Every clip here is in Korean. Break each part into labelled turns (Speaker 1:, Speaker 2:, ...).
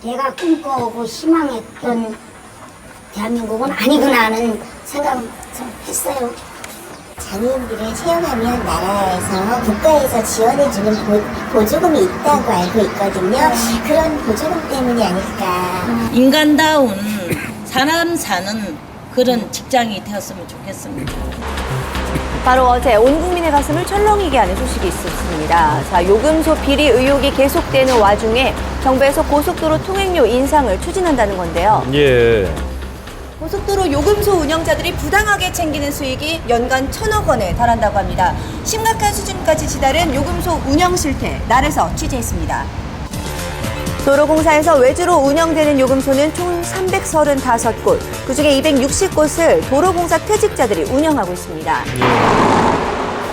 Speaker 1: 내가 꿈꿔오고 희망했던 대한민국은 아니구나 하는 생각을 좀 했어요. 장애인들을 채용하면 나라에서 국가에서 지원해주는 보조금이 있다고 알고 있거든요. 그런 보조금 때문이 아닐까.
Speaker 2: 인간다운 사람 사는 그런 직장이 되었으면 좋겠습니다.
Speaker 3: 바로 어제 온 국민의 가슴을 철렁이게 하는 소식이 있었습니다. 자, 요금소 비리 의혹이 계속되는 와중에 정부에서 고속도로 통행료 인상을 추진한다는 건데요.
Speaker 4: 예.
Speaker 3: 고속도로 요금소 운영자들이 부당하게 챙기는 수익이 연간 1,000억 원에 달한다고 합니다. 심각한 수준까지 치달은 요금소 운영 실태, 날에서 취재했습니다. 도로공사에서 외주로 운영되는 요금소는 총 335곳, 그중에 260곳을 도로공사 퇴직자들이 운영하고 있습니다.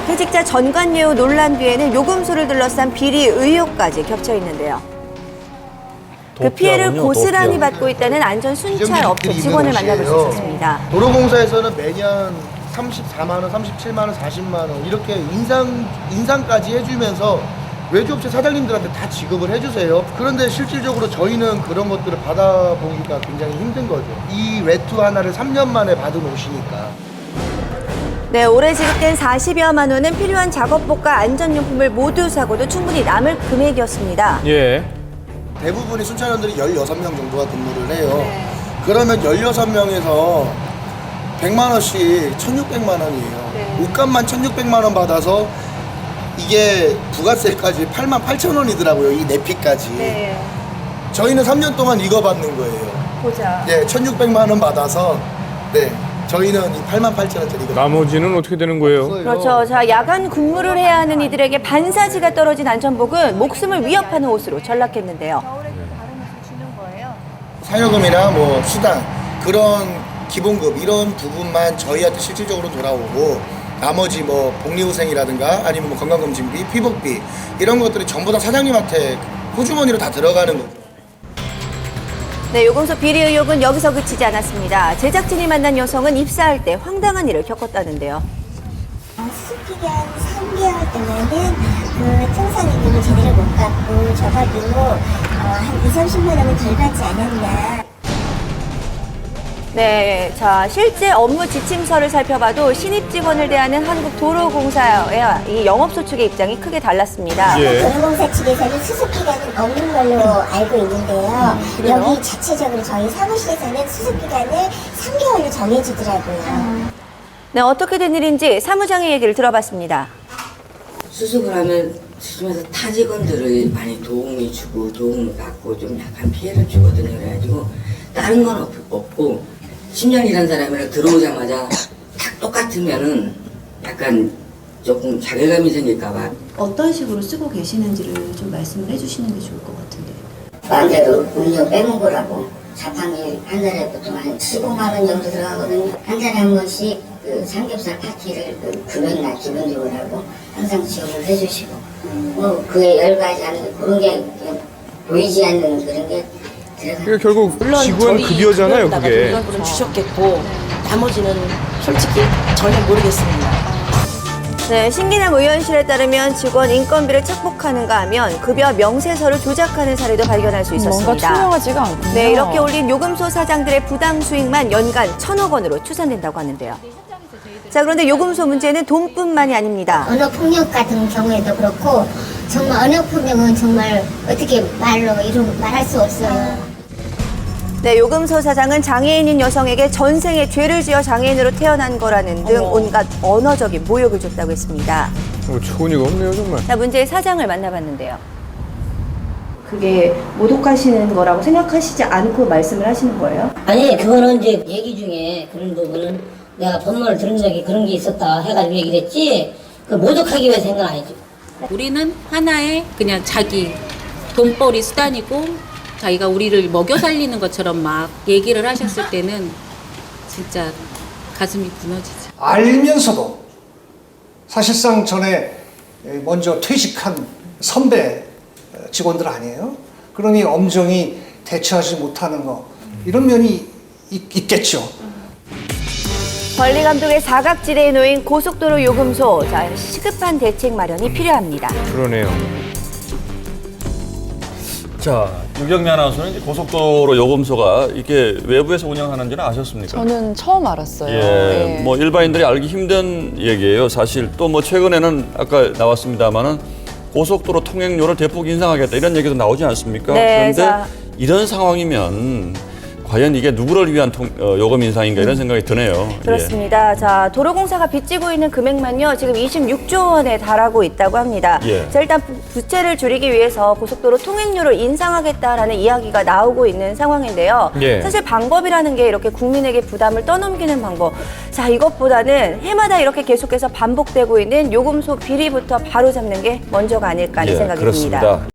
Speaker 3: 퇴직자 전관예우 논란 뒤에는 요금소를 둘러싼 비리 의혹까지 겹쳐 있는데요. 그 피해를 고스란히 받고 있다는 안전 순찰 업체 직원을 만나볼 수 있었습니다.
Speaker 5: 도로공사에서는 매년 34만 원, 37만 원, 40만 원 이렇게 인상까지 해주면서 외주업체 사장님들한테 다 지급을 해주세요. 그런데 실질적으로 저희는 그런 것들을 받아보기가 굉장히 힘든 거죠. 이 외투 하나를 3년 만에 받은 옷이니까.
Speaker 3: 네, 올해 지급된 40여만 원은 필요한 작업복과 안전용품을 모두 사고도 충분히 남을 금액이었습니다.
Speaker 4: 예.
Speaker 5: 대부분의 순찰원들이 16명 정도가 근무를 해요. 그러면 16명에서 100만 원씩 1,600만 원이에요. 옷값만 1,600만 원 받아서 이게 부가세까지 88,000원이더라고요. 이 내피까지.
Speaker 3: 네.
Speaker 5: 저희는 3년 동안 이거 받는 거예요.
Speaker 3: 보자.
Speaker 5: 네, 1,600만 원 받아서 네, 저희는 이 88,000원짜리 이거.
Speaker 4: 나머지는 어떻게 되는 거예요?
Speaker 3: 그렇죠. 자, 야간 근무를 해야 하는 이들에게 반사지가 떨어진 안전복은 목숨을 위협하는 옷으로 전락했는데요.
Speaker 5: 사여금이나 뭐 수당 그런 기본급 이런 부분만 저희한테 실질적으로 돌아오고 나머지 뭐 복리후생이라든가 아니면 뭐 건강검진비, 피복비 이런 것들이 전부 다 사장님한테 호주머니로 다 들어가는 거죠.
Speaker 3: 네, 요금소 비리 의혹은 여기서 그치지 않았습니다. 제작진이 만난 여성은 입사할 때 황당한 일을 겪었다는데요.
Speaker 1: 수습기간 3개월 동안은 그 청산이금을 제대로 못 받고 적어도 한 2, 30만 원은 덜 받지 않았나.
Speaker 3: 네, 자, 실제 업무 지침서를 살펴봐도 신입 직원을 대하는 한국도로공사와 이 영업소 측의 입장이 크게 달랐습니다.
Speaker 4: 예.
Speaker 1: 도로공사 측에서는 수습기간은 없는 걸로 알고 있는데요. 여기 자체적으로 저희 사무실에서는 수습기간을 3개월로 정해주더라고요.
Speaker 3: 네, 어떻게 된 일인지 사무장의 얘기를 들어봤습니다.
Speaker 6: 수습을 하면 수습에서 타 직원들을 많이 도움을 주고 도움을 받고 좀 약간 피해를 주거든요. 그래가지고 다른 건 없고 10년 일한 사람이랑 들어오자마자 딱 똑같으면은 약간 조금 자괴감이 생길까봐.
Speaker 7: 어떤 식으로 쓰고 계시는지를 좀 말씀을 해주시는 게 좋을 것 같은데.
Speaker 1: 마음대로 음료 빼먹으라고 자판기 한 달에 보통 한 15만 원 정도 들어가거든요. 한 달에 한 번씩 그 삼겹살 파티를 그 금요일날 기분 좋으라고 항상 지원을 해주시고 뭐 그에 열가지 않는 그런 게 보이지 않는 그런 게
Speaker 4: 그게 결국 직원 급여잖아요, 그게.
Speaker 2: 돈을 주셨겠고 나머지는 솔직히 전혀 모르겠습니다.
Speaker 3: 네, 신기남 의원실에 따르면 직원 인건비를 착복하는가 하면 급여 명세서를 조작하는 사례도 발견할 수 있었습니다.
Speaker 8: 뭔가 투명하지가 않군요.
Speaker 3: 네, 이렇게 올린 요금소 사장들의 부당 수익만 연간 1,000억 원으로 추산된다고 하는데요. 자, 그런데 요금소 문제는 돈뿐만이 아닙니다.
Speaker 1: 언어폭력 같은 경우에도 그렇고 정말 언어폭력은 정말 어떻게 말할 수 없어요.
Speaker 3: 네, 요금소 사장은 장애인인 여성에게 전생에 죄를 지어 장애인으로 태어난 거라는 등 온갖 언어적인 모욕을 줬다고 했습니다.
Speaker 4: 초은이가 없네요, 정말.
Speaker 3: 자, 문제의 사장을 만나봤는데요.
Speaker 7: 그게 모독하시는 거라고 생각하시지 않고 말씀을 하시는 거예요?
Speaker 9: 아니 그거는 이제 얘기 중에 그런 부분은 내가 본문을 들은 적이 그런 게 있었다 해가지고 얘기를 했지 그 모독하기 위해서 한 건 아니죠.
Speaker 10: 우리는 하나의 그냥 자기 돈벌이 수단이고 자기가 우리를 먹여 살리는 것처럼 막 얘기를 하셨을 때는 진짜 가슴이 무너지죠.
Speaker 11: 알면서도 사실상 전에 먼저 퇴직한 선배 직원들 아니에요? 그러니 엄정히 대처하지 못하는 거 이런 면이 있겠죠.
Speaker 3: 권리 감독의 사각지대에 놓인 고속도로 요금소, 자, 시급한 대책 마련이 필요합니다.
Speaker 4: 그러네요.
Speaker 8: 자, 유경미 아나운서는 이제 고속도로 요금소가 이게 외부에서 운영하는지는 아셨습니까?
Speaker 12: 저는 처음 알았어요.
Speaker 8: 예,
Speaker 12: 예.
Speaker 8: 뭐 일반인들이 알기 힘든 얘기예요. 사실 또 뭐 최근에는 아까 나왔습니다만은 고속도로 통행료를 대폭 인상하겠다 이런 얘기도 나오지 않습니까?
Speaker 3: 네,
Speaker 8: 그런데 이런 상황이면 과연 이게 누구를 위한 요금 인상인가 이런 생각이 드네요.
Speaker 3: 그렇습니다. 자, 도로공사가 빚지고 있는 금액만요, 지금 26조 원에 달하고 있다고 합니다.
Speaker 8: 예.
Speaker 3: 자, 일단 부채를 줄이기 위해서 고속도로 통행료를 인상하겠다라는 이야기가 나오고 있는 상황인데요.
Speaker 8: 예.
Speaker 3: 사실 방법이라는 게 이렇게 국민에게 부담을 떠넘기는 방법. 자, 이것보다는 해마다 이렇게 계속해서 반복되고 있는 요금소 비리부터 바로잡는 게 먼저가 아닐까 하는
Speaker 8: 예,
Speaker 3: 생각이
Speaker 8: 그렇습니다.
Speaker 3: 듭니다.